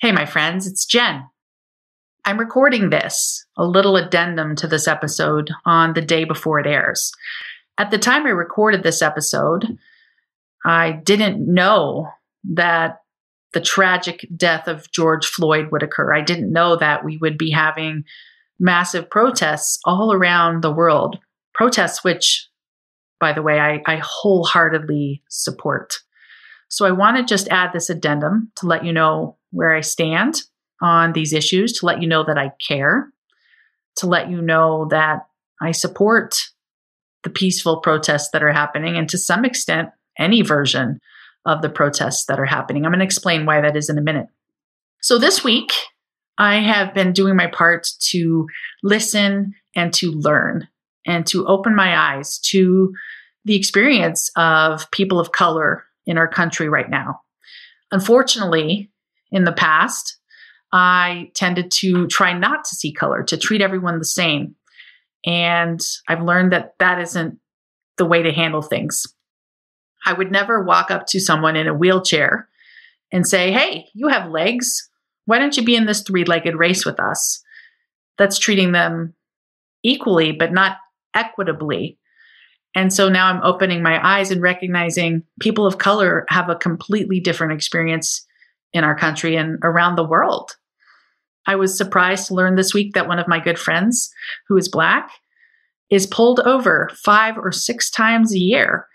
Hey, my friends, it's Jen. I'm recording this, a little addendum to this episode, on the day before it airs. At the time I recorded this episode, I didn't know that the tragic death of George Floyd would occur. I didn't know that we would be having massive protests all around the world. Protests which, by the way, I wholeheartedly support. So I want to just add this addendum to let you know where I stand on these issues, to let you know that I care, to let you know that I support the peaceful protests that are happening, and to some extent, any version of the protests that are happening. I'm going to explain why that is in a minute. So this week, I have been doing my part to listen and to learn and to open my eyes to the experience of people of color in our country right now. Unfortunately, in the past, I tended to try not to see color, to treat everyone the same. And I've learned that that isn't the way to handle things. I would never walk up to someone in a wheelchair and say, hey, you have legs. Why don't you be in this three-legged race with us? That's treating them equally, but not equitably. And so now I'm opening my eyes and recognizing people of color have a completely different experience in our country and around the world. I was surprised to learn this week that one of my good friends, who is Black, is pulled over 5 or 6 times a year.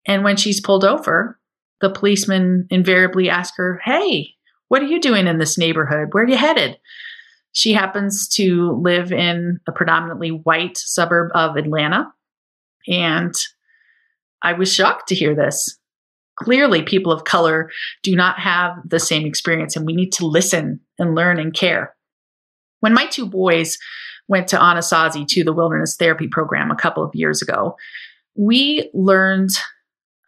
And when she's pulled over, the policeman invariably asks her, hey, what are you doing in this neighborhood? Where are you headed? She happens to live in a predominantly white suburb of Atlanta. And I was shocked to hear this. Clearly, people of color do not have the same experience, and we need to listen and learn and care. When my 2 boys went to Anasazi, to the wilderness therapy program a couple of years ago, we learned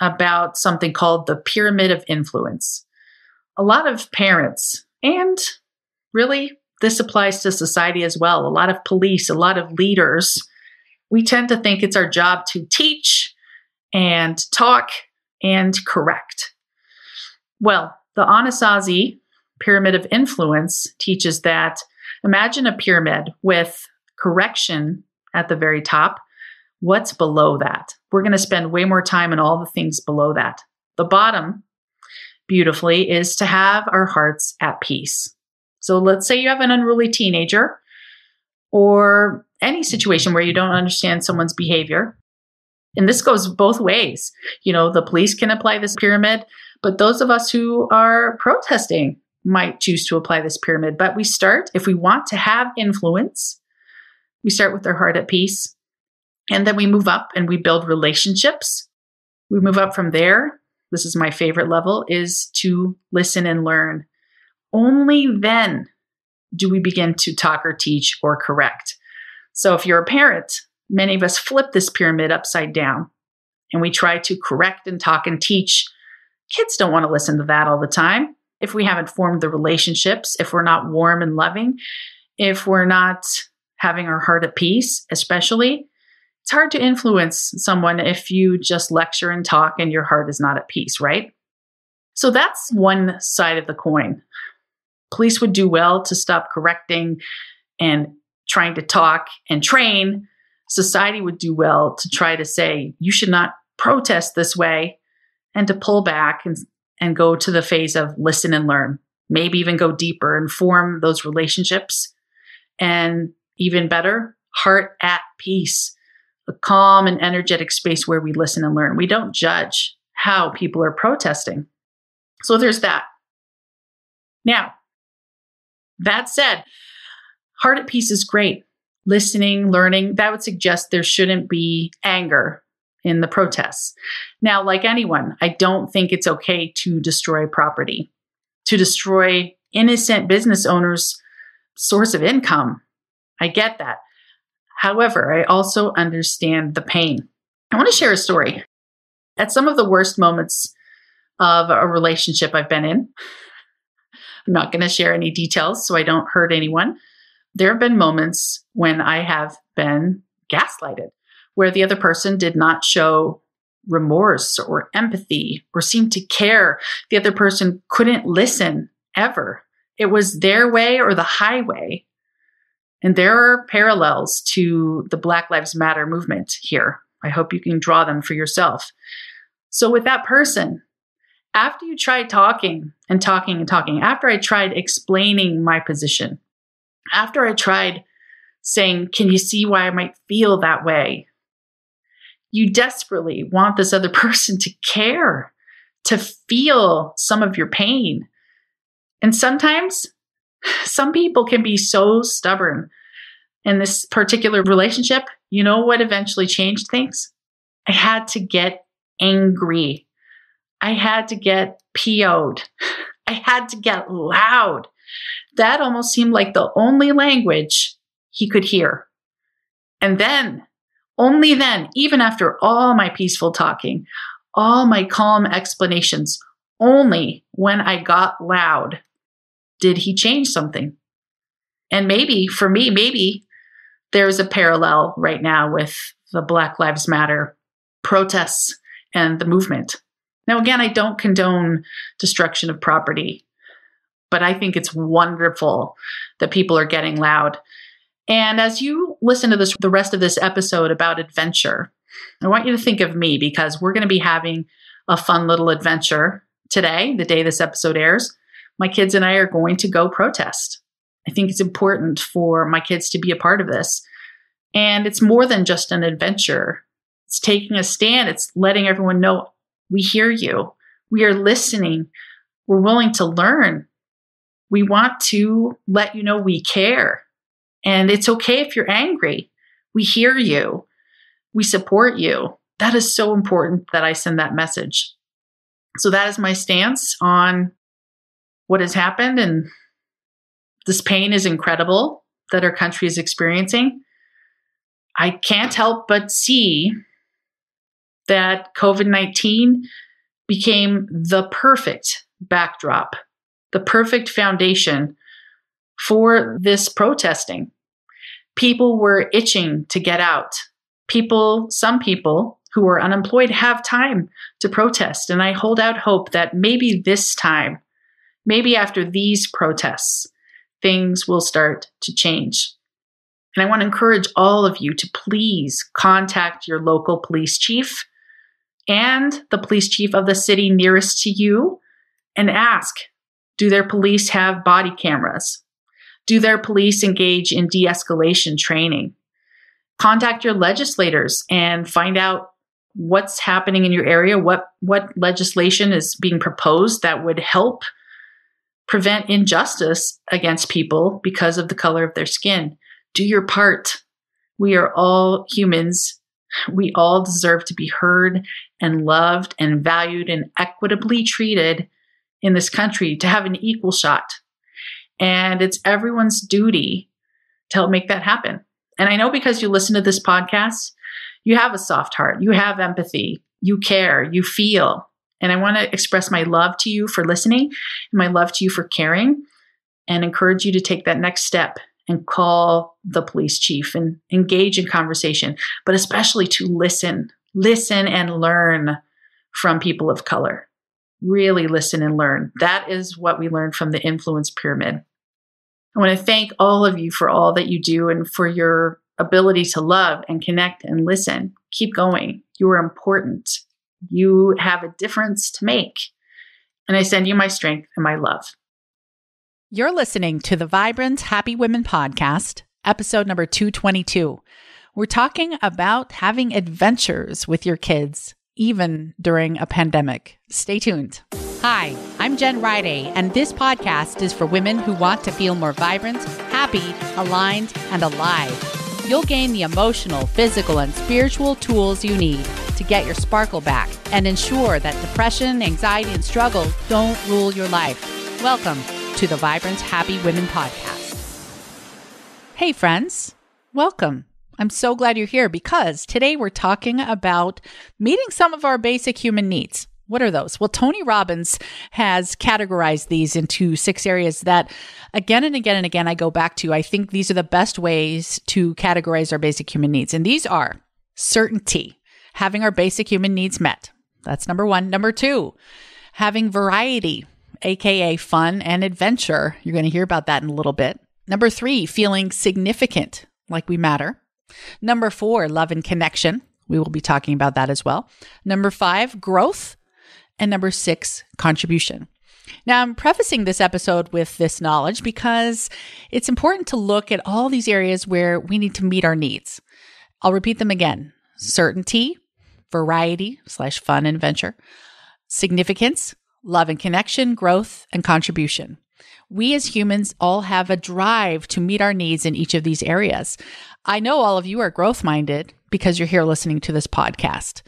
about something called the pyramid of influence. A lot of parents, and really this applies to society as well, a lot of police, a lot of leaders, we tend to think it's our job to teach and talk and correct. Well, the Anasazi pyramid of influence teaches that imagine a pyramid with correction at the very top. What's below that? We're going to spend way more time on all the things below that. The bottom, beautifully, is to have our hearts at peace. So let's say you have an unruly teenager or any situation where you don't understand someone's behavior. And this goes both ways. You know, the police can apply this pyramid, but those of us who are protesting might choose to apply this pyramid. But we start, if we want to have influence, we start with our heart at peace. And then we move up and we build relationships. We move up from there. This is my favorite level, is to listen and learn. Only then do we begin to talk or teach or correct. So if you're a parent, many of us flip this pyramid upside down and we try to correct and talk and teach. Kids don't want to listen to that all the time. If we haven't formed the relationships, if we're not warm and loving, if we're not having our heart at peace, especially, it's hard to influence someone if you just lecture and talk and your heart is not at peace, right? So that's one side of the coin. Police would do well to stop correcting and trying to talk and train. Society would do well to try to say, you should not protest this way, and to pull back and go to the phase of listen and learn, maybe even go deeper and form those relationships. And even better, heart at peace, a calm and energetic space where we listen and learn. We don't judge how people are protesting. So there's that. Now, that said, heart at peace is great. Listening, learning, that would suggest there shouldn't be anger in the protests. Now, like anyone, I don't think it's okay to destroy property, to destroy innocent business owners' source of income. I get that. However, I also understand the pain. I want to share a story. At some of the worst moments of a relationship I've been in, I'm not going to share any details so I don't hurt anyone. There have been moments when I have been gaslighted, where the other person did not show remorse or empathy or seem to care. The other person couldn't listen ever. It was their way or the highway. And there are parallels to the Black Lives Matter movement here. I hope you can draw them for yourself. So with that person, after you tried talking and talking and talking, after I tried explaining my position, after I tried saying, can you see why I might feel that way? You desperately want this other person to care, to feel some of your pain. And sometimes some people can be so stubborn. In this particular relationship, you know what eventually changed things? I had to get angry. I had to get PO'd. I had to get loud. That almost seemed like the only language he could hear. And then, only then, even after all my peaceful talking, all my calm explanations, only when I got loud did he change something. And maybe, for me, maybe there's a parallel right now with the Black Lives Matter protests and the movement. Now, again, I don't condone destruction of property, but I think it's wonderful that people are getting loud. And as you listen to the rest of this episode about adventure, I want you to think of me because we're going to be having a fun little adventure today, the day this episode airs. My kids and I are going to go protest. I think it's important for my kids to be a part of this. And it's more than just an adventure. It's taking a stand. It's letting everyone know we hear you. We are listening. We're willing to learn. We want to let you know we care. And it's okay if you're angry. We hear you. We support you. That is so important that I send that message. So that is my stance on what has happened. And this pain is incredible that our country is experiencing. I can't help but see that COVID-19 became the perfect backdrop, the perfect foundation for this protesting. People were itching to get out. Some people who are unemployed have time to protest. And I hold out hope that maybe this time, maybe after these protests, things will start to change. And I want to encourage all of you to please contact your local police chief and the police chief of the city nearest to you and ask, do their police have body cameras? Do their police engage in de-escalation training? Contact your legislators and find out what's happening in your area, what legislation is being proposed that would help prevent injustice against people because of the color of their skin. Do your part. We are all humans. We all deserve to be heard and loved and valued and equitably treated in this country, to have an equal shot. And it's everyone's duty to help make that happen. And I know because you listen to this podcast, you have a soft heart, you have empathy, you care, you feel. And I want to express my love to you for listening and my love to you for caring, and encourage you to take that next step and call the police chief and engage in conversation, but especially to listen and learn from people of color. Really listen and learn. That is what we learned from the influence pyramid. I want to thank all of you for all that you do and for your ability to love and connect and listen. Keep going. You are important. You have a difference to make. And I send you my strength and my love. You're listening to the Vibrant Happy Women podcast, episode number 222. We're talking about having adventures with your kids, even during a pandemic. Stay tuned. Hi, I'm Jen Riday, and this podcast is for women who want to feel more vibrant, happy, aligned, and alive. You'll gain the emotional, physical, and spiritual tools you need to get your sparkle back and ensure that depression, anxiety, and struggle don't rule your life. Welcome to the Vibrant Happy Women podcast. Hey friends, welcome. I'm so glad you're here because today we're talking about meeting some of our basic human needs. What are those? Well, Tony Robbins has categorized these into 6 areas that again and again and again I go back to. I think these are the best ways to categorize our basic human needs. And these are certainty, having our basic human needs met. That's number 1. Number 2, having variety aka fun and adventure. You're going to hear about that in a little bit. Number 3, feeling significant, like we matter. Number 4, love and connection. We will be talking about that as well. Number 5, growth. And number 6, contribution. Now, I'm prefacing this episode with this knowledge because it's important to look at all these areas where we need to meet our needs. I'll repeat them again. Certainty, variety / fun and adventure, significance, love and connection, growth, and contribution. We as humans all have a drive to meet our needs in each of these areas. I know all of you are growth-minded because you're here listening to this podcast.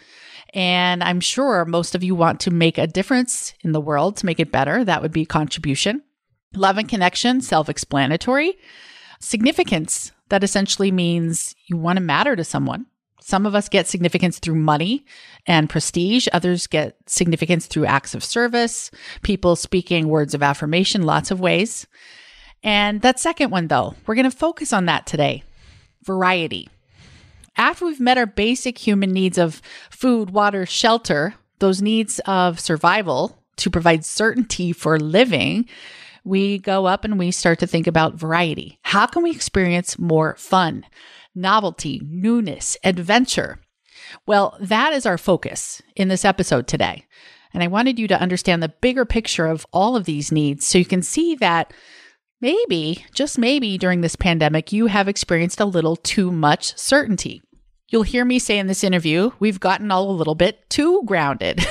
And I'm sure most of you want to make a difference in the world to make it better. That would be contribution. Love and connection, self-explanatory. Significance, that essentially means you want to matter to someone. Some of us get significance through money and prestige. Others get significance through acts of service, people speaking words of affirmation, lots of ways. And that second one, though, we're going to focus on that today. Variety. After we've met our basic human needs of food, water, shelter, those needs of survival to provide certainty for living, we go up and we start to think about variety. How can we experience more fun, novelty, newness, adventure? Well, that is our focus in this episode today. And I wanted you to understand the bigger picture of all of these needs so you can see that maybe, just maybe during this pandemic, you have experienced a little too much certainty. You'll hear me say in this interview, we've gotten all a little bit too grounded.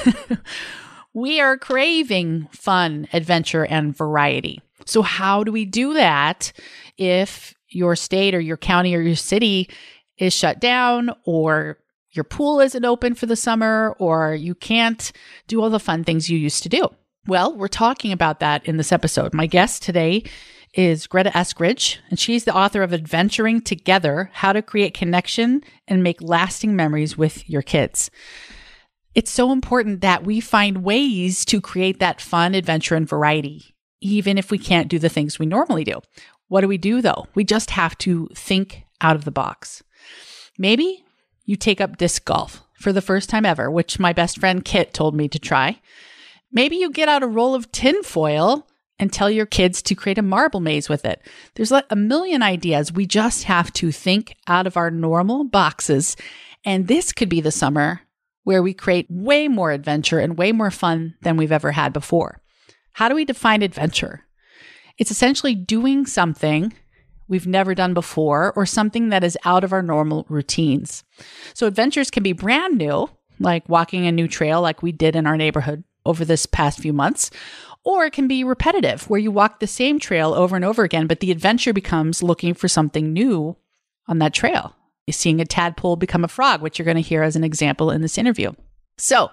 We are craving fun, adventure, and variety. So how do we do that if your state or your county or your city is shut down, or your pool isn't open for the summer, or you can't do all the fun things you used to do? Well, we're talking about that in this episode. My guest today is Greta Eskridge, and she's the author of Adventuring Together, How to Create Connection and Make Lasting Memories with Your Kids. It's so important that we find ways to create that fun, adventure, and variety, even if we can't do the things we normally do. What do we do, though? We just have to think out of the box. Maybe you take up disc golf for the first time ever, which my best friend Kit told me to try. Maybe you get out a roll of tinfoil and tell your kids to create a marble maze with it. There's a million ideas. We just have to think out of our normal boxes. And this could be the summer where we create way more adventure and way more fun than we've ever had before. How do we define adventure? It's essentially doing something we've never done before or something that is out of our normal routines. So adventures can be brand new, like walking a new trail like we did in our neighborhood over this past few months. Or it can be repetitive, where you walk the same trail over and over again, but the adventure becomes looking for something new on that trail. You're seeing a tadpole become a frog, which you're going to hear as an example in this interview. So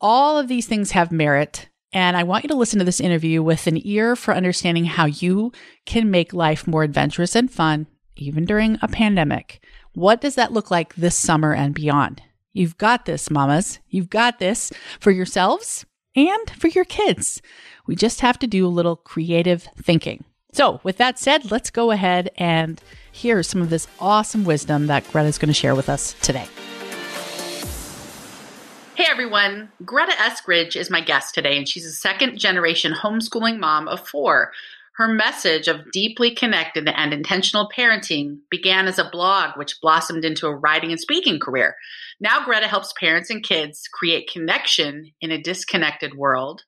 all of these things have merit, and I want you to listen to this interview with an ear for understanding how you can make life more adventurous and fun, even during a pandemic. What does that look like this summer and beyond? You've got this, mamas. You've got this for yourselves and for your kids. We just have to do a little creative thinking. So with that said, let's go ahead and hear some of this awesome wisdom that Greta is going to share with us today. Hey everyone, Greta Eskridge is my guest today, and she's a second-generation homeschooling mom of 4. Her message of deeply connected and intentional parenting began as a blog, which blossomed into a writing and speaking career. Now Greta helps parents and kids create connection in a disconnected world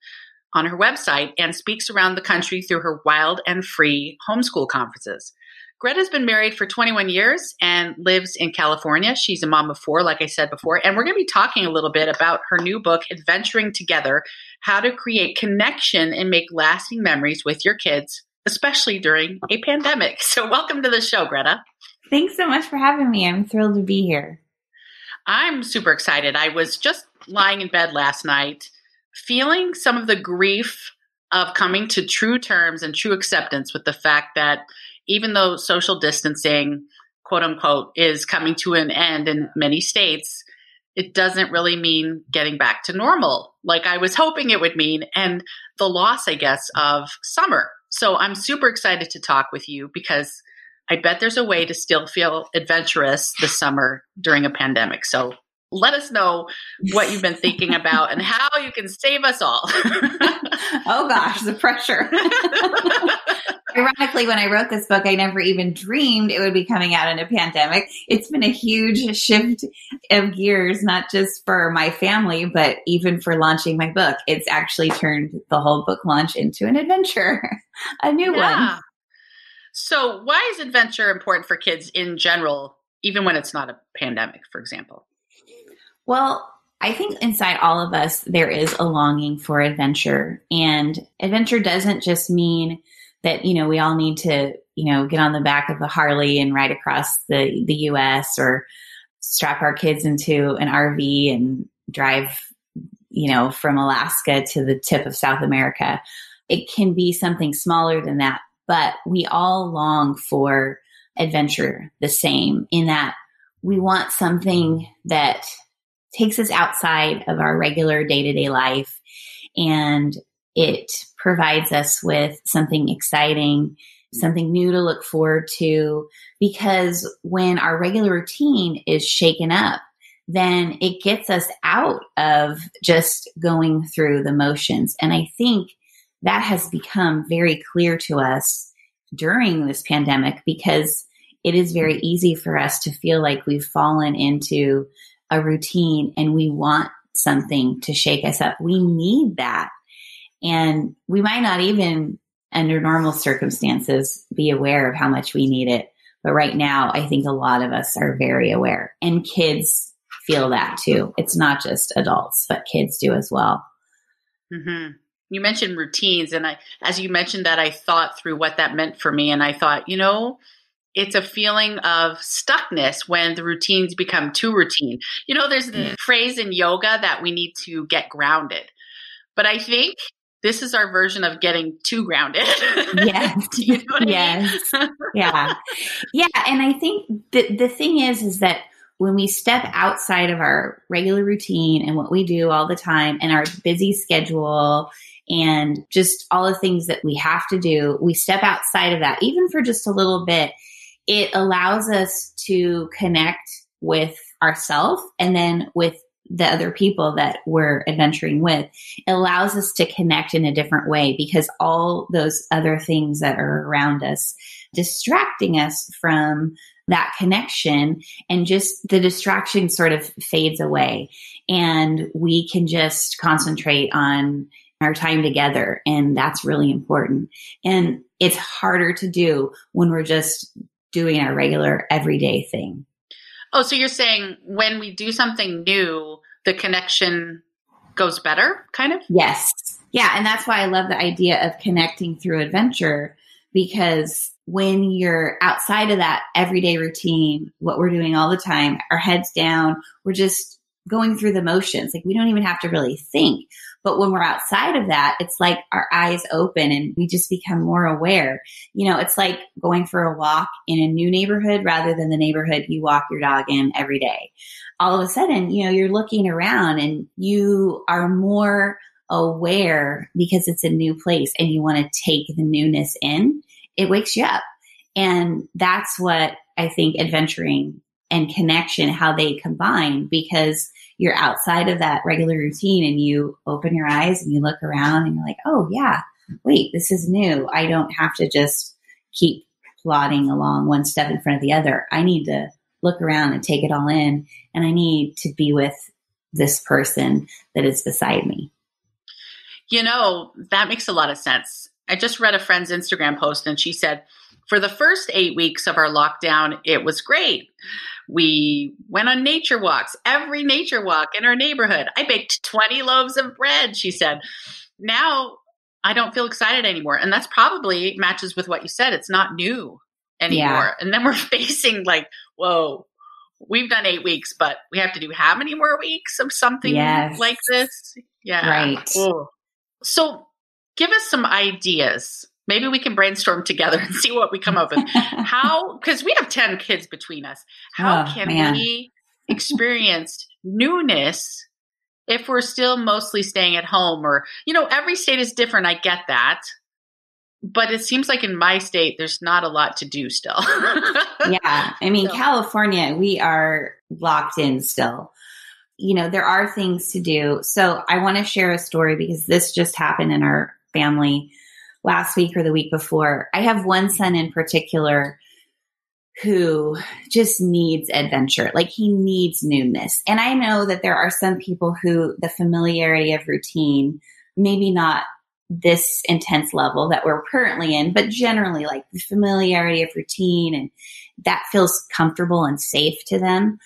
on her website and speaks around the country through her wild and free homeschool conferences. Greta's been married for 21 years and lives in California. She's a mom of 4, like I said before, and we're going to be talking a little bit about her new book, Adventuring Together, How to Create Connection and Make Lasting Memories with Your Kids, especially during a pandemic. So welcome to the show, Greta. Thanks so much for having me. I'm thrilled to be here. I'm super excited. I was just lying in bed last night, feeling some of the grief of coming to true terms and true acceptance with the fact that even though social distancing, quote unquote, is coming to an end in many states, it doesn't really mean getting back to normal like I was hoping it would mean, and the loss, I guess, of summer. So I'm super excited to talk with you because I bet there's a way to still feel adventurous this summer during a pandemic. So let us know what you've been thinking about and how you can save us all. Oh gosh, the pressure. Ironically, when I wrote this book, I never even dreamed it would be coming out in a pandemic. It's been a huge shift of gears, not just for my family, but even for launching my book. It's actually turned the whole book launch into an adventure, a new one. So why is adventure important for kids in general, even when it's not a pandemic, for example? Well, I think inside all of us, there is a longing for adventure. And adventure doesn't just mean that, we all need to, get on the back of a Harley and ride across the US, or strap our kids into an RV and drive, from Alaska to the tip of South America. It can be something smaller than that, but we all long for adventure the same, in that we want something that takes us outside of our regular day-to-day life, and it provides us with something exciting, something new to look forward to, because when our regular routine is shaken up, then it gets us out of just going through the motions. And I think that has become very clear to us during this pandemic, because it is very easy for us to feel like we've fallen into a routine and we want something to shake us up. We need that. And we might not even, under normal circumstances, be aware of how much we need it. But right now, I think a lot of us are very aware, and kids feel that too. It's not just adults, but kids do as well. Mm-hmm. You mentioned routines, and as you mentioned that, I thought through what that meant for me. And I thought, it's a feeling of stuckness when the routines become too routine. There's the phrase in yoga that we need to get grounded. But I think this is our version of getting too grounded. Yes. Yes. Yeah. Yeah. And I think the thing is that when we step outside of our regular routine and what we do all the time and our busy schedule and just all the things that we have to do, we step outside of that, even for just a little bit. It allows us to connect with ourselves and then with the other people that we're adventuring with. It allows us to connect in a different way, because all those other things that are around us distracting us from that connection, and just the distraction sort of fades away, and we can just concentrate on our time together. And that's really important. And it's harder to do when we're just doing our regular everyday thing. Oh, so you're saying when we do something new, the connection goes better, kind of? Yes. Yeah. And that's why I love the idea of connecting through adventure, because when you're outside of that everyday routine, what we're doing all the time, our heads down, we're just going through the motions. Like, we don't even have to really think. But when we're outside of that, it's like our eyes open and we just become more aware. It's like going for a walk in a new neighborhood rather than the neighborhood you walk your dog in every day. All of a sudden, you're looking around and you are more aware because it's a new place and you want to take the newness in. It wakes you up. And that's what I think adventuring and connection, how they combine, because you're outside of that regular routine and you open your eyes and you look around and you're like, oh yeah, wait, this is new. I don't have to just keep plodding along one step in front of the other. I need to look around and take it all in. And I need to be with this person that is beside me. That makes a lot of sense. I just read a friend's Instagram post and she said, for the first 8 weeks of our lockdown, it was great. We went on nature walks, every nature walk in our neighborhood. I baked 20 loaves of bread, she said. Now I don't feel excited anymore. And that's probably matches with what you said. It's not new anymore. Yeah. And then we're facing like, whoa, we've done 8 weeks, but we have to do how many more weeks of something like this? Yeah. Right. Whoa. So give us some ideas. Maybe we can brainstorm together and see what we come up with. Because we have 10 kids between us. How can we experience newness if we're still mostly staying at home? Or, every state is different. I get that. But it seems like in my state, there's not a lot to do still. Yeah. I mean, California, we are locked in still. there are things to do. So I want to share a story because this just happened in our family last week or the week before. I have one son in particular who just needs adventure. Like he needs newness. And I know that there are some people who the familiarity of routine, maybe not this intense level that we're currently in, but generally like the familiarity of routine, and that feels comfortable and safe to them.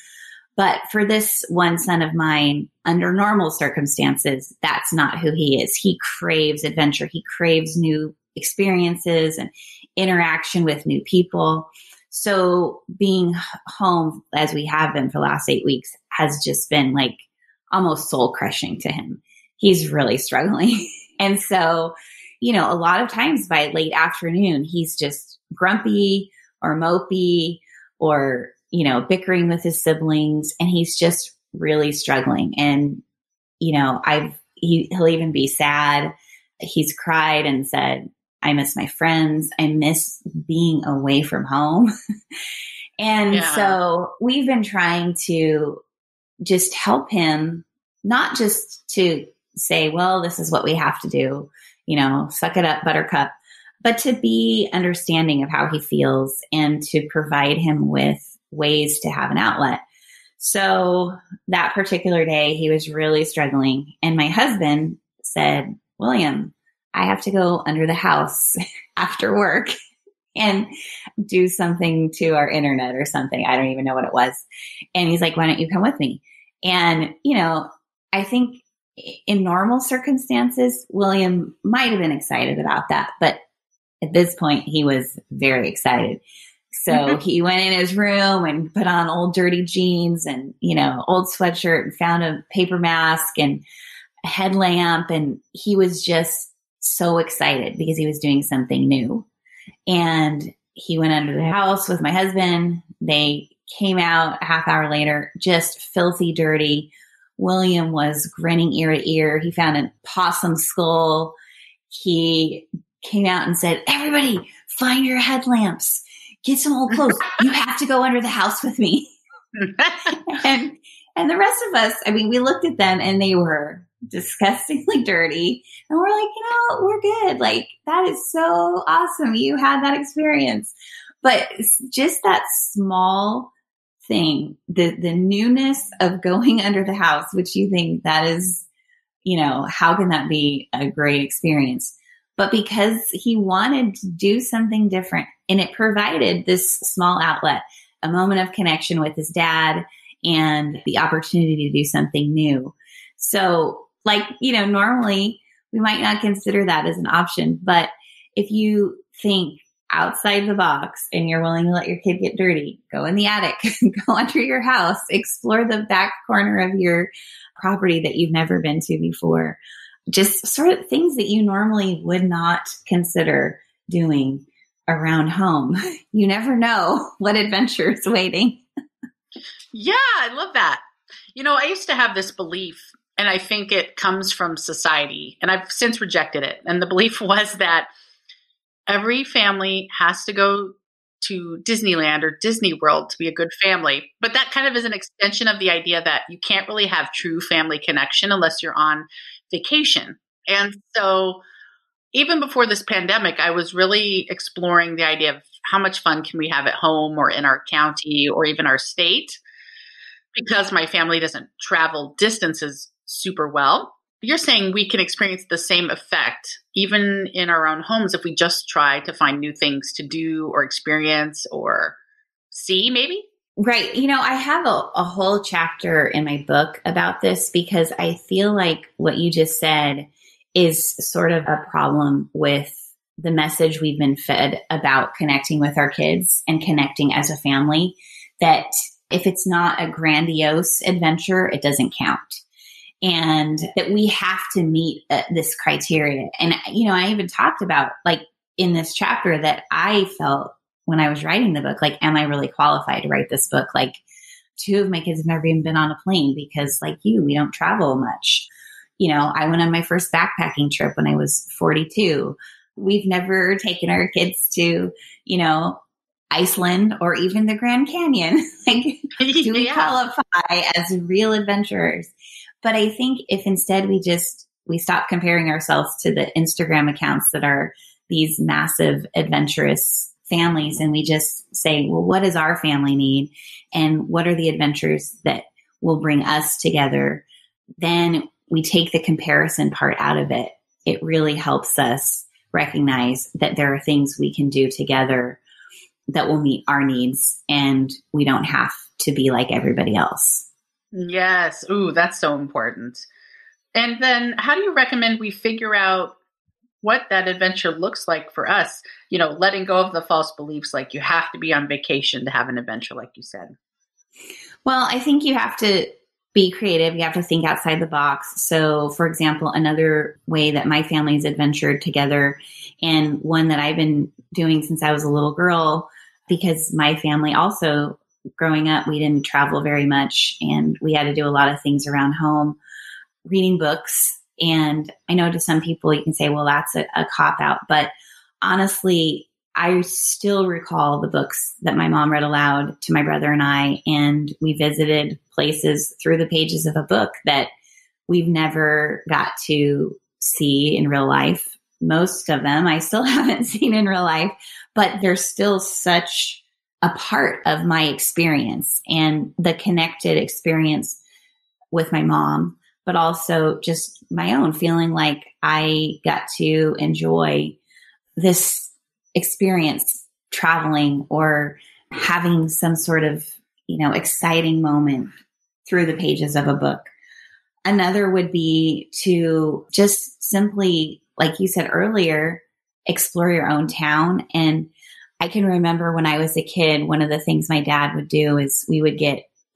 But for this one son of mine, under normal circumstances, that's not who he is. He craves adventure. He craves new experiences and interaction with new people. So being home as we have been for the last 8 weeks has just been like almost soul crushing to him. He's really struggling. And so, a lot of times by late afternoon, he's just grumpy or mopey or, bickering with his siblings, and he's just really struggling. And, he'll even be sad. He's cried and said, I miss my friends. I miss being away from home. And so we've been trying to just help him, not just to say, well, this is what we have to do, suck it up, buttercup, but to be understanding of how he feels and to provide him with ways to have an outlet. So that particular day, he was really struggling. And my husband said, William, I have to go under the house after work and do something to our internet or something. I don't even know what it was. And he's like, why don't you come with me? And, I think in normal circumstances, William might have been excited about that. But at this point, he was very excited. So he went in his room and put on old dirty jeans and, old sweatshirt and found a paper mask and a headlamp. And he was just so excited because he was doing something new. And he went under the house with my husband. They came out a half hour later, just filthy dirty. William was grinning ear to ear. He found a possum skull. He came out and said, everybody, find your headlamps. Get some old clothes. You have to go under the house with me. and the rest of us, we looked at them and they were disgustingly dirty. And we're like, we're good. Like, that is so awesome. You had that experience. But just that small thing, the newness of going under the house, which you think that is, how can that be a great experience? But because he wanted to do something different, and it provided this small outlet, a moment of connection with his dad and the opportunity to do something new. So normally we might not consider that as an option, but if you think outside the box and you're willing to let your kid get dirty, go in the attic, go under your house, explore the back corner of your property that you've never been to before. Just sort of things that you normally would not consider doing around home. You never know what adventure is waiting. Yeah, I love that. I used to have this belief, and I think it comes from society, and I've since rejected it. And the belief was that every family has to go to Disneyland or Disney World to be a good family. But that kind of is an extension of the idea that you can't really have true family connection unless you're on vacation. And so even before this pandemic, I was really exploring the idea of how much fun can we have at home or in our county or even our state, because my family doesn't travel distances super well. You're saying we can experience the same effect even in our own homes if we just try to find new things to do or experience or see, maybe? Right. I have a whole chapter in my book about this because I feel like what you just said is sort of a problem with the message we've been fed about connecting with our kids and connecting as a family, that if it's not a grandiose adventure, it doesn't count. And that we have to meet this criteria. And, I even talked about in this chapter that I felt when I was writing the book, am I really qualified to write this book? 2 of my kids have never even been on a plane because we don't travel much. I went on my first backpacking trip when I was 42. We've never taken our kids to, Iceland or even the Grand Canyon? Like, do we qualify as real adventurers? But I think if instead we stop comparing ourselves to the Instagram accounts that are these massive adventurous families, and we just say, well, what does our family need? And what are the adventures that will bring us together? Then we take the comparison part out of it. It really helps us recognize that there are things we can do together that will meet our needs, and we don't have to be like everybody else. Yes. Ooh, that's so important. And then how do you recommend we figure out what that adventure looks like for us? Letting go of the false beliefs, like you have to be on vacation to have an adventure, like you said. Well, I think you have to be creative. You have to think outside the box. So, for example, another way that my family's adventured together, and one that I've been doing since I was a little girl, because my family also, growing up, we didn't travel very much and we had to do a lot of things around home, reading books. And I know to some people you can say, well, that's a cop out. But honestly, I still recall the books that my mom read aloud to my brother and I, and we visited places through the pages of a book that we've never got to see in real life. Most of them I still haven't seen in real life, but they're still such a part of my experience and the connected experience with my mom, but also just my own feeling like I got to enjoy this experience traveling or having some sort of, exciting moment through the pages of a book. Another would be to just simply, like you said earlier, explore your own town. And I can remember when I was a kid, one of the things my dad would do is we would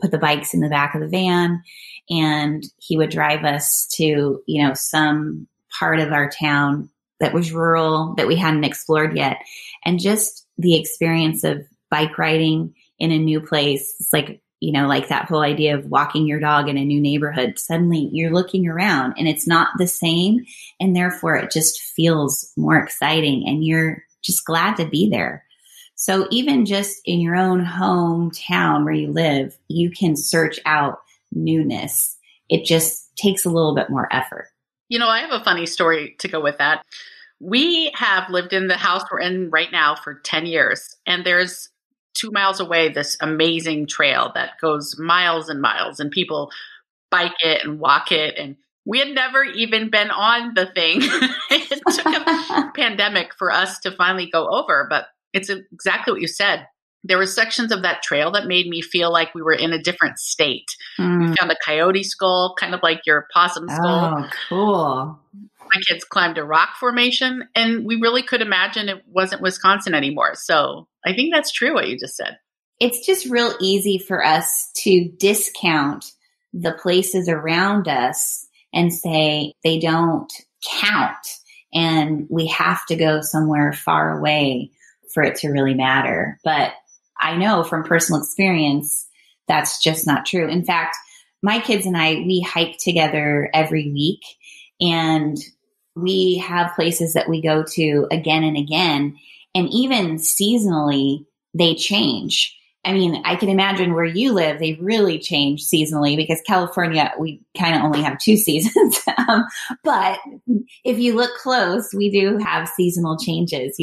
put the bikes in the back of the van, and he would drive us to, some part of our town that was rural that we hadn't explored yet. And just the experience of bike riding in a new place, it's like, like that whole idea of walking your dog in a new neighborhood. Suddenly you're looking around and it's not the same. And therefore it just feels more exciting and you're just glad to be there. So even just in your own hometown where you live, you can search out newness. It just takes a little bit more effort. I have a funny story to go with that. We have lived in the house we're in right now for 10 years, and there's 2 miles away this amazing trail that goes miles and miles, and people bike it and walk it. And we had never even been on the thing. It took a pandemic for us to finally go over, but it's exactly what you said. There were sections of that trail that made me feel like we were in a different state. We found a coyote skull, kind of like your possum skull. Oh, cool. My kids climbed a rock formation, and we really could imagine it wasn't Wisconsin anymore. So I think that's true what you just said. It's just real easy for us to discount the places around us and say they don't count and we have to go somewhere far away for it to really matter. But I know from personal experience, that's just not true. In fact, my kids and I, we hike together every week, and we have places that we go to again and again. And even seasonally, they change. I mean, I can imagine where you live, they really change seasonally, because California, we kind of only have 2 seasons. But if you look close, we do have seasonal changes,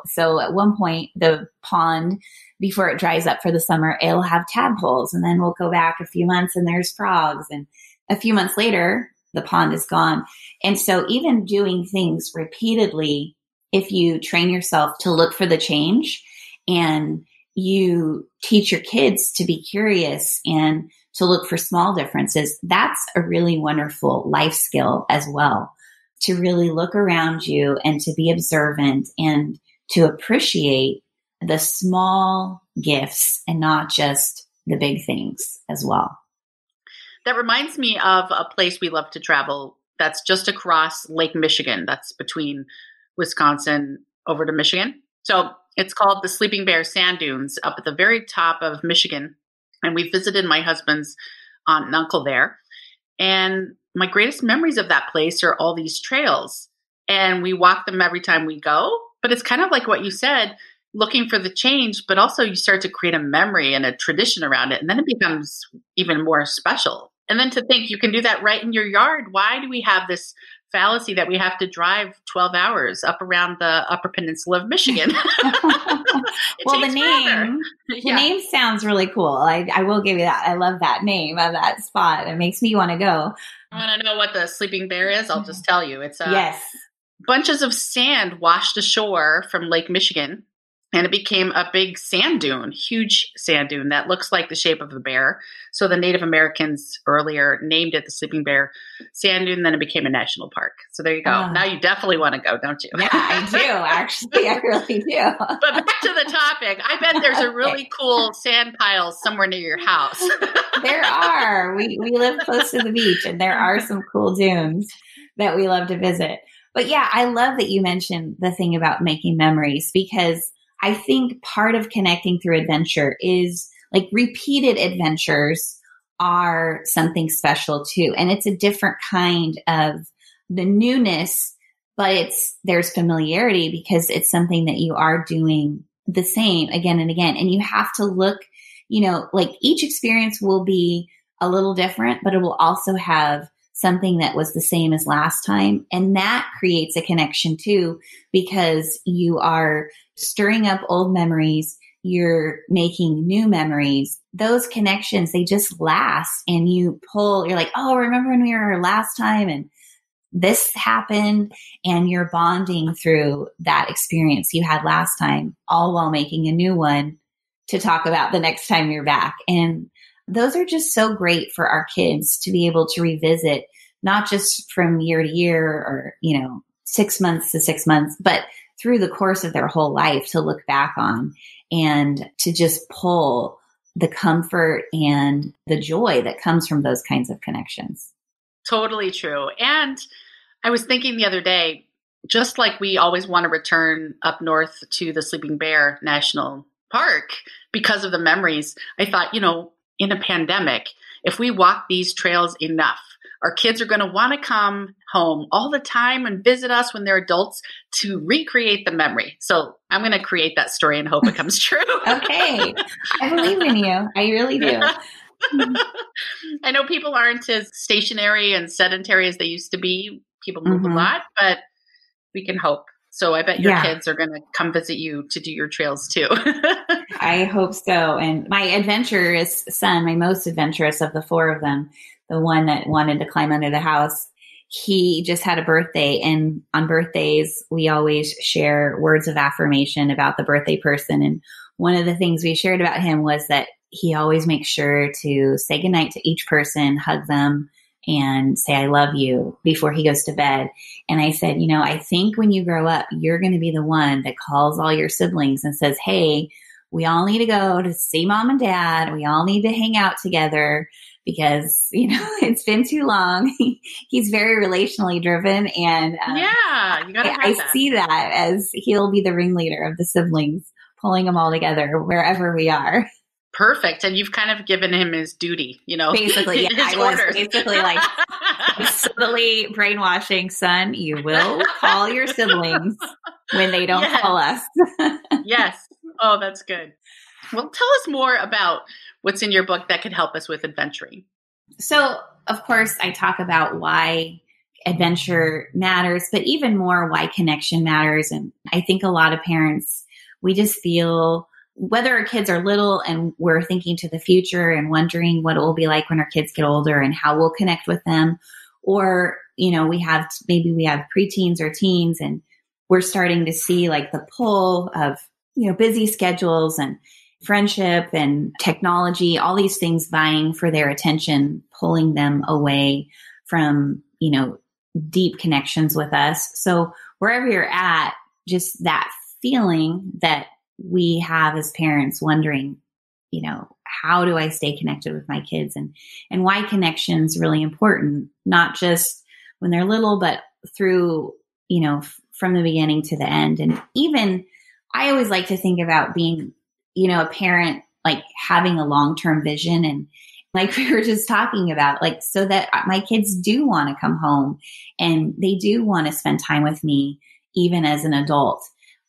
So at one point, the pond, before it dries up for the summer, it'll have tadpoles. And then we'll go back a few months and there's frogs. And a few months later, the pond is gone. And so even doing things repeatedly, if you train yourself to look for the change and you teach your kids to be curious and to look for small differences, that's a really wonderful life skill as well, to really look around you and to be observant and to appreciate the small gifts and not just the big things as well. That reminds me of a place we love to travel that's just across Lake Michigan. That's between Wisconsin over to Michigan. So it's called the Sleeping Bear Sand Dunes up at the very top of Michigan. And we visited my husband's aunt and uncle there. And my greatest memories of that place are all these trails. And we walk them every time we go. But it's kind of like what you said, looking for the change, but also you start to create a memory and a tradition around it. And then it becomes even more special. And then to think you can do that right in your yard. Why do we have this fallacy that we have to drive 12 hours up around the Upper Peninsula of Michigan? Well, the name sounds really cool. I will give you that. I love that name of that spot. It makes me want to go. I want to know what the sleeping bear is. I'll just tell you. It's yes. Bunches of sand washed ashore from Lake Michigan, and it became a big sand dune, huge sand dune that looks like the shape of a bear. So the Native Americans earlier named it the Sleeping Bear Sand Dune, then it became a national park. So there you go. Now you definitely want to go, don't you? Yeah, I do, actually. I really do. But back to the topic. I bet there's a really cool sand pile somewhere near your house. There are. We live close to the beach, and there are some cool dunes that we love to visit. But yeah, I love that you mentioned the thing about making memories, because I think part of connecting through adventure is like repeated adventures are something special too. And it's a different kind of the newness, but there's familiarity because it's something that you are doing the same again and again. And you have to look, like each experience will be a little different, but it will also have something that was the same as last time. And that creates a connection too, because you are stirring up old memories. You're making new memories. Those connections, they just last, and you're like, oh, remember when we were here last time and this happened, and you're bonding through that experience you had last time, all while making a new one to talk about the next time you're back. And those are just so great for our kids to be able to revisit, not just from year to year or, 6 months to 6 months, but through the course of their whole life to look back on and to just pull the comfort and the joy that comes from those kinds of connections. Totally true. And I was thinking the other day, just like we always want to return up north to the Sleeping Bear National Park because of the memories, I thought, in a pandemic, if we walk these trails enough, our kids are going to want to come home all the time and visit us when they're adults to recreate the memory. So I'm going to create that story and hope it comes true. Okay. I believe in you. I really do. I know people aren't as stationary and sedentary as they used to be. People move a lot, but we can hope. So I bet your kids are going to come visit you to do your trails too. I hope so. And my adventurous son, my most adventurous of the four of them, the one that wanted to climb under the house, he just had a birthday. And on birthdays, we always share words of affirmation about the birthday person. And one of the things we shared about him was that he always makes sure to say goodnight to each person, hug them, and say, I love you before he goes to bed. And I said, I think when you grow up, you're going to be the one that calls all your siblings and says, hey, we all need to go to see mom and dad. We all need to hang out together because, it's been too long. He's very relationally driven. And you gotta have that. I see that as he'll be the ringleader of the siblings, pulling them all together wherever we are. Perfect. And you've kind of given him his duty, Basically, yeah. His orders. Basically like subtly brainwashing, son, you will call your siblings when they don't call us. Yes. Oh, that's good. Well, tell us more about what's in your book that could help us with adventuring. So, of course, I talk about why adventure matters, but even more why connection matters. And I think a lot of parents, we just feel, whether our kids are little and we're thinking to the future and wondering what it will be like when our kids get older and how we'll connect with them, or, we have preteens or teens and we're starting to see like the pull of, busy schedules and friendship and technology, all these things vying for their attention, pulling them away from, deep connections with us. So wherever you're at, just that feeling that we have as parents wondering, how do I stay connected with my kids and why connection's really important, not just when they're little, but through, from the beginning to the end. And even I always like to think about being, a parent, like having a long-term vision and like we were just talking about, like, so that my kids do want to come home and they do want to spend time with me, even as an adult.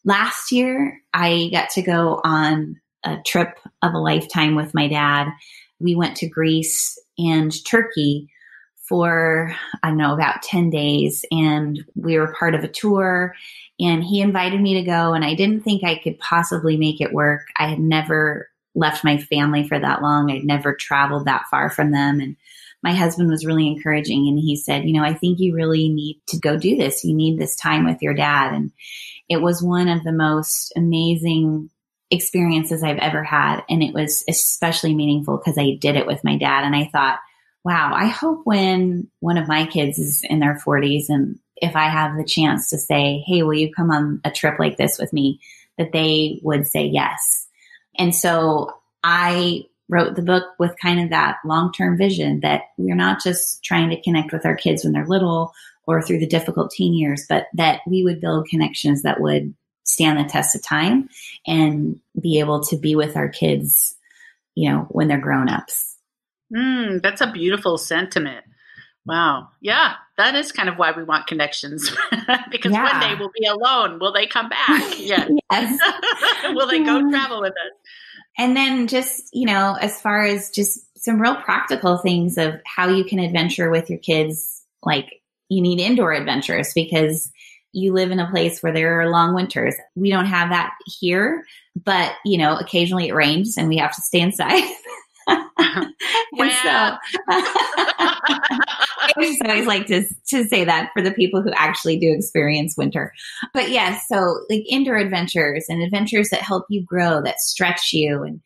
last year, I got to go on a trip of a lifetime with my dad. We went to Greece and Turkey for, I don't know, about 10 days. And we were part of a tour, and he invited me to go. And I didn't think I could possibly make it work. I had never left my family for that long. I'd never traveled that far from them. And my husband was really encouraging. And he said, I think you really need to go do this. You need this time with your dad. And it was one of the most amazing experiences I've ever had. And it was especially meaningful because I did it with my dad. And I thought, wow, I hope when one of my kids is in their 40s, and if I have the chance to say, hey, will you come on a trip like this with me, that they would say yes. And so I wrote the book with kind of that long-term vision that we're not just trying to connect with our kids when they're little or through the difficult teen years, but that we would build connections that would stand the test of time and be able to be with our kids, when they're grown-ups. That's a beautiful sentiment. Wow. Yeah, that is kind of why we want connections because one day we'll be alone. Will they come back? Yeah. Yes. Will they go travel with us? And then just, as far as just some real practical things of how you can adventure with your kids, like you need indoor adventures because you live in a place where there are long winters. We don't have that here, but, occasionally it rains and we have to stay inside. And so I just always like to say that for the people who actually do experience winter. But yes, so like indoor adventures and adventures that help you grow, that stretch you, and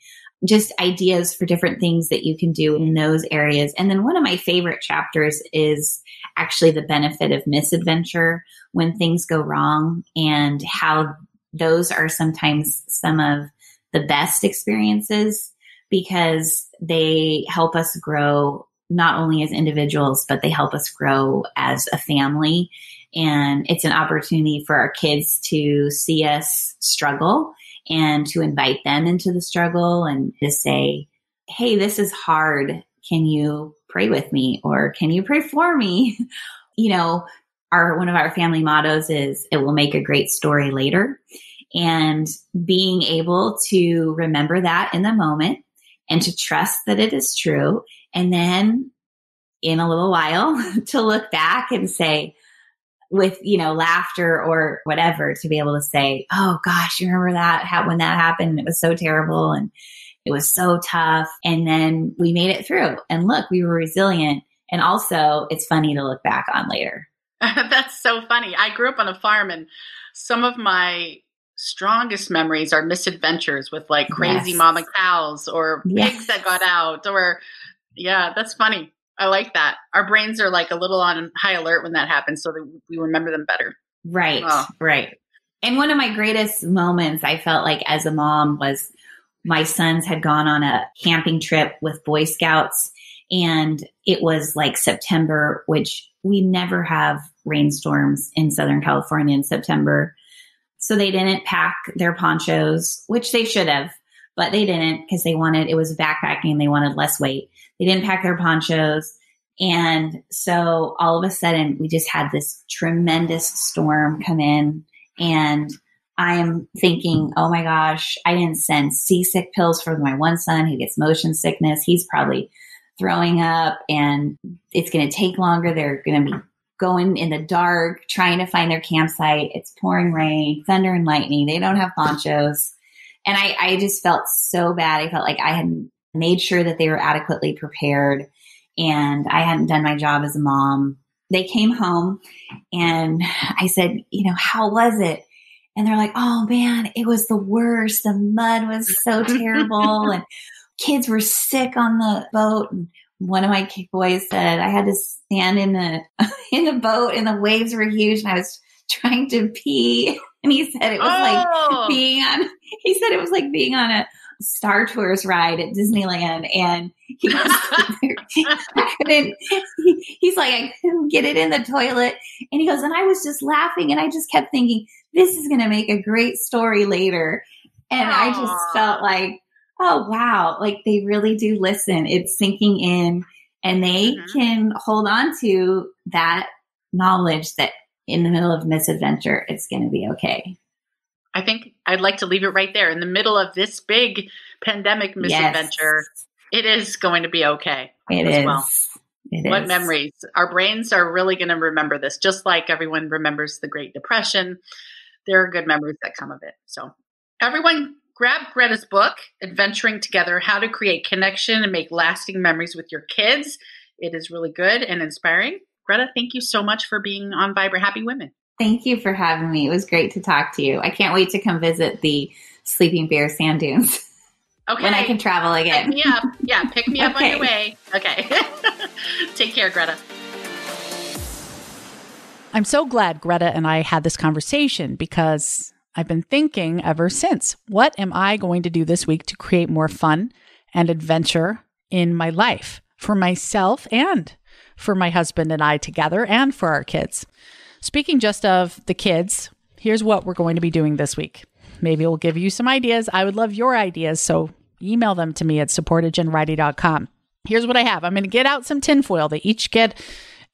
just ideas for different things that you can do in those areas. And then one of my favorite chapters is actually the benefit of misadventure when things go wrong, and how those are sometimes some of the best experiences because they help us grow not only as individuals, but they help us grow as a family. And it's an opportunity for our kids to see us struggle and to invite them into the struggle and to say, hey, this is hard. Can you pray with me? Or can you pray for me? One of our family mottos is, it will make a great story later. And being able to remember that in the moment and to trust that it is true. And then in a little while to look back and say, with, laughter or whatever, to be able to say, oh gosh, you remember that when that happened? It was so terrible and it was so tough. And then we made it through, and look, we were resilient. And also it's funny to look back on later. That's so funny. I grew up on a farm, and some of my strongest memories are misadventures with like crazy mama cows or pigs that got out, or that's funny. I like that. Our brains are like a little on high alert when that happens, so that we remember them better. Right. Oh. Right. And one of my greatest moments I felt like as a mom was my sons had gone on a camping trip with Boy Scouts, and it was like September, which we never have rainstorms in Southern California in September. So they didn't pack their ponchos, which they should have, but they didn't because it was backpacking and they wanted less weight. They didn't pack their ponchos. And so all of a sudden we just had this tremendous storm come in, and I am thinking, oh my gosh, I didn't send seasick pills for my one son who gets motion sickness. He's probably throwing up and it's going to take longer. They're going to be going in the dark, trying to find their campsite. It's pouring rain, thunder and lightning. They don't have ponchos. And I just felt so bad. I felt like I hadn't made sure that they were adequately prepared, and I hadn't done my job as a mom. They came home and I said, how was it? And they're like, oh man, it was the worst. The mud was so terrible. And kids were sick on the boat. And one of my boys said, I had to stand in the boat and the waves were huge and I was trying to pee. And he said it was like being on a Star Tours ride at Disneyland. And he's like, I couldn't get it in the toilet. And he goes, and I was just laughing and I just kept thinking, this is going to make a great story later. And I just felt like, oh, wow. Like they really do listen. It's sinking in, and they can hold on to that knowledge that in the middle of misadventure, it's going to be okay. I think I'd like to leave it right there. In the middle of this big pandemic misadventure, it is going to be okay. It as is. Well. What memories? Our brains are really going to remember this, just like everyone remembers the Great Depression. There are good memories that come of it. So everyone grab Greta's book, Adventuring Together, How to Create Connection and Make Lasting Memories with Your Kids. It is really good and inspiring. Greta, thank you so much for being on Vibrant Happy Women. Thank you for having me. It was great to talk to you. I can't wait to come visit the Sleeping Bear sand dunes. Okay. When I can travel again. Pick me up. Yeah, pick me up on your way. Okay. Take care, Greta. I'm so glad Greta and I had this conversation because I've been thinking ever since, what am I going to do this week to create more fun and adventure in my life for myself and for my husband and I together and for our kids? Speaking just of the kids, here's what we're going to be doing this week. Maybe we'll give you some ideas. I would love your ideas, so email them to me at support@jenriday.com. Here's what I have. I'm going to get out some tinfoil. They each get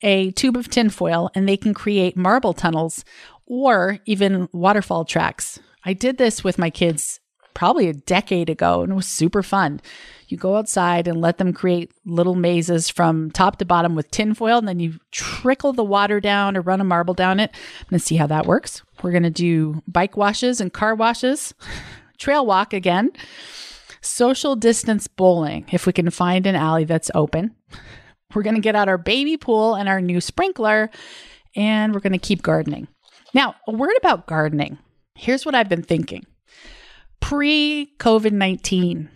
a tube of tinfoil, and they can create marble tunnels or even waterfall tracks. I did this with my kids probably a decade ago, and it was super fun. You go outside and let them create little mazes from top to bottom with tinfoil, and then you trickle the water down or run a marble down it. I'm going to see how that works. We're going to do bike washes and car washes, trail walk again, social distance bowling, if we can find an alley that's open. We're going to get out our baby pool and our new sprinkler, and we're going to keep gardening. Now, a word about gardening. Here's what I've been thinking. Pre-COVID-19,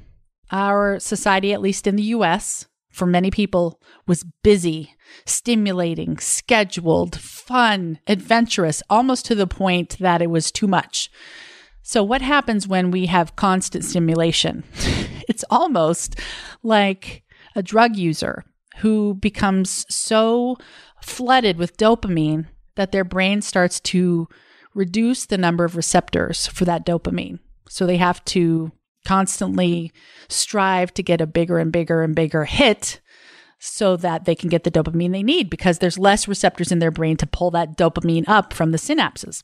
our society, at least in the US, for many people, was busy, stimulating, scheduled, fun, adventurous, almost to the point that it was too much. So what happens when we have constant stimulation? It's almost like a drug user who becomes so flooded with dopamine that their brain starts to reduce the number of receptors for that dopamine. So they have to constantly strive to get a bigger and bigger and bigger hit so that they can get the dopamine they need, because there's less receptors in their brain to pull that dopamine up from the synapses.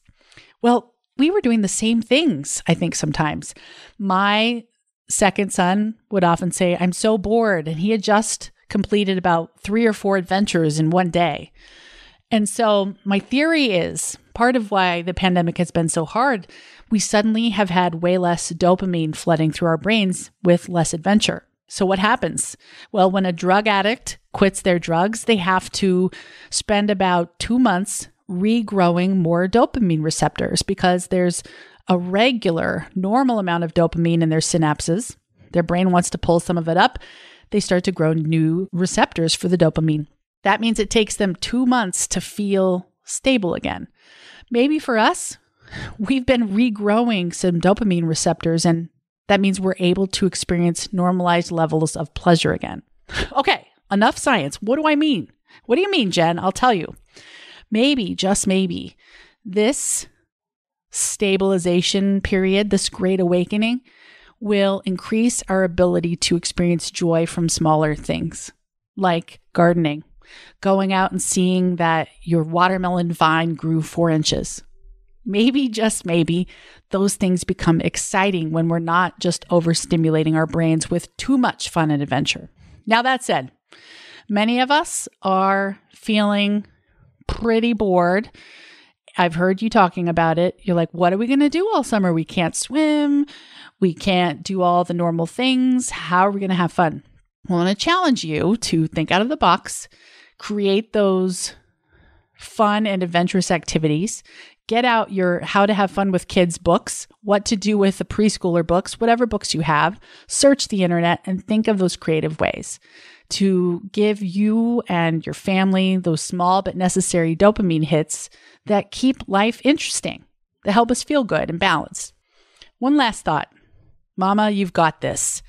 Well, we were doing the same things, I think, sometimes. My second son would often say, I'm so bored. And he had just completed about 3 or 4 adventures in one day. And so my theory is part of why the pandemic has been so hard, we suddenly have had way less dopamine flooding through our brains with less adventure. So what happens? Well, when a drug addict quits their drugs, they have to spend about 2 months regrowing more dopamine receptors because there's a regular, normal amount of dopamine in their synapses. Their brain wants to pull some of it up. They start to grow new receptors for the dopamine. That means it takes them 2 months to feel stable again. Maybe for us, we've been regrowing some dopamine receptors, and that means we're able to experience normalized levels of pleasure again. Okay, enough science. What do I mean? What do you mean, Jen? I'll tell you. Maybe, just maybe, this stabilization period, this great awakening, will increase our ability to experience joy from smaller things, like gardening, going out and seeing that your watermelon vine grew 4 inches. Maybe, just maybe, those things become exciting when we're not just overstimulating our brains with too much fun and adventure. Now, that said, many of us are feeling pretty bored. I've heard you talking about it. You're like, what are we going to do all summer? We can't swim. We can't do all the normal things. How are we going to have fun? I want to challenge you to think out of the box, create those fun and adventurous activities. Get out your How to Have Fun with Kids books, what to do with the preschooler books, whatever books you have. Search the internet and think of those creative ways to give you and your family those small but necessary dopamine hits that keep life interesting, that help us feel good and balanced. One last thought. Mama, you've got this.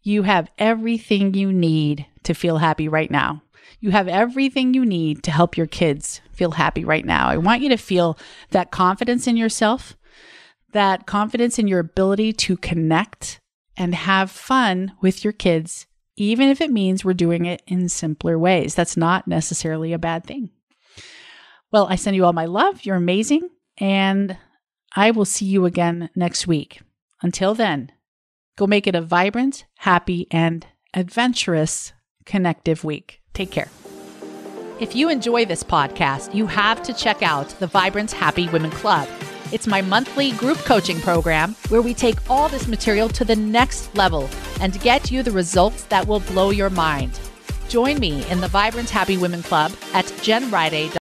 You have everything you need to feel happy right now. You have everything you need to help your kids feel happy right now. I want you to feel that confidence in yourself, that confidence in your ability to connect and have fun with your kids, even if it means we're doing it in simpler ways. That's not necessarily a bad thing. Well, I send you all my love. You're amazing. And I will see you again next week. Until then, go make it a vibrant, happy, and adventurous connective week. Take care. If you enjoy this podcast, you have to check out the Vibrant Happy Women Club. It's my monthly group coaching program where we take all this material to the next level and get you the results that will blow your mind. Join me in the Vibrant Happy Women Club at jenriday.com.